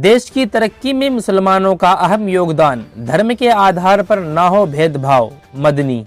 देश की तरक्की में मुसलमानों का अहम योगदान, धर्म के आधार पर ना हो भेदभाव। मदनी।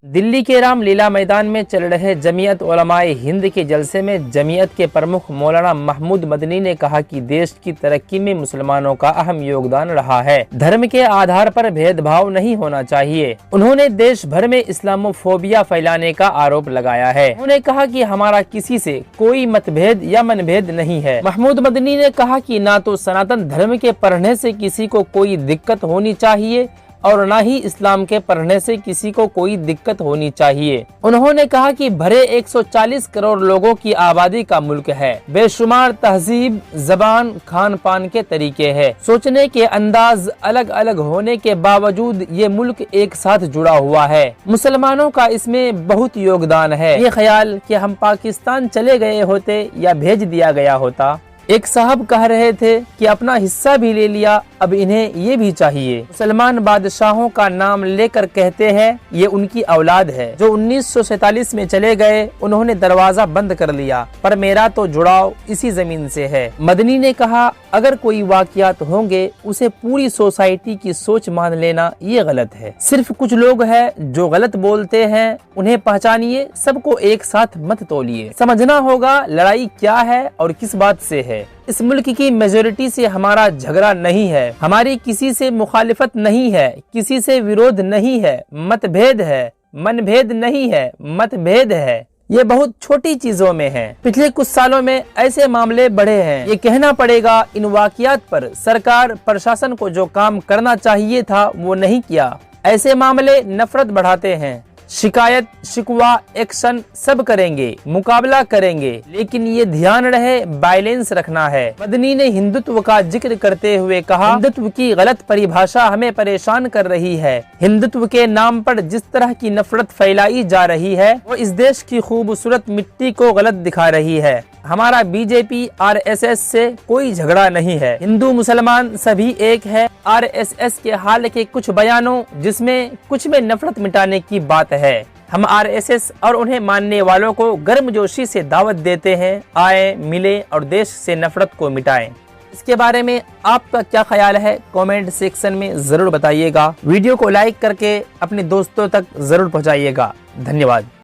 दिल्ली के रामलीला मैदान में चल रहे जमीयत उलमाए हिंद के जलसे में जमीयत के प्रमुख मौलाना महमूद मदनी ने कहा कि देश की तरक्की में मुसलमानों का अहम योगदान रहा है। धर्म के आधार पर भेदभाव नहीं होना चाहिए। उन्होंने देश भर में इस्लामोफोबिया फैलाने का आरोप लगाया है। उन्होंने कहा कि हमारा किसी से कोई मतभेद या मनभेद नहीं है। महमूद मदनी ने कहा कि ना तो सनातन धर्म के पढ़ने से किसी को कोई दिक्कत होनी चाहिए और न ही इस्लाम के पढ़ने से किसी को कोई दिक्कत होनी चाहिए। उन्होंने कहा कि भरे 140 करोड़ लोगों की आबादी का मुल्क है। बेशुमार तहजीब, जबान, खान पान के तरीके हैं। सोचने के अंदाज अलग अलग होने के बावजूद ये मुल्क एक साथ जुड़ा हुआ है। मुसलमानों का इसमें बहुत योगदान है। ये ख्याल कि हम पाकिस्तान चले गए होते या भेज दिया गया होता। एक साहब कह रहे थे कि अपना हिस्सा भी ले लिया, अब इन्हें ये भी चाहिए। मुसलमान बादशाहों का नाम लेकर कहते हैं ये उनकी औलाद है जो 1947 में चले गए, उन्होंने दरवाजा बंद कर लिया, पर मेरा तो जुड़ाव इसी जमीन से है। मदनी ने कहा अगर कोई वाकयात होंगे उसे पूरी सोसाइटी की सोच मान लेना ये गलत है। सिर्फ कुछ लोग हैं जो गलत बोलते हैं, उन्हें पहचानिए, सबको एक साथ मत तोलिए। समझना होगा लड़ाई क्या है और किस बात से है। इस मुल्क की मेजोरिटी से हमारा झगड़ा नहीं है, हमारी किसी से मुखालिफत नहीं है, किसी से विरोध नहीं है, मतभेद है, मनभेद नहीं है, मतभेद है। ये बहुत छोटी चीजों में है। पिछले कुछ सालों में ऐसे मामले बढ़े हैं। ये कहना पड़ेगा इन वाकयात पर सरकार प्रशासन को जो काम करना चाहिए था वो नहीं किया। ऐसे मामले नफरत बढ़ाते हैं। शिकायत, शिकवा, एक्शन सब करेंगे, मुकाबला करेंगे, लेकिन ये ध्यान रहे बैलेंस रखना है। मदनी ने हिंदुत्व का जिक्र करते हुए कहा हिंदुत्व की गलत परिभाषा हमें परेशान कर रही है। हिंदुत्व के नाम पर जिस तरह की नफरत फैलाई जा रही है वो इस देश की खूबसूरत मिट्टी को गलत दिखा रही है। हमारा बीजेपी आरएसएस से कोई झगड़ा नहीं है। हिंदू मुसलमान सभी एक है। आरएसएस के हाल के कुछ बयानों जिसमें कुछ में नफरत मिटाने की बात है। हम आरएसएस और उन्हें मानने वालों को गर्मजोशी से दावत देते हैं, आए, मिले और देश से नफरत को मिटाएं। इसके बारे में आपका क्या ख्याल है कमेंट सेक्शन में जरूर बताइएगा। वीडियो को लाइक करके अपने दोस्तों तक जरूर पहुंचाइएगा। धन्यवाद।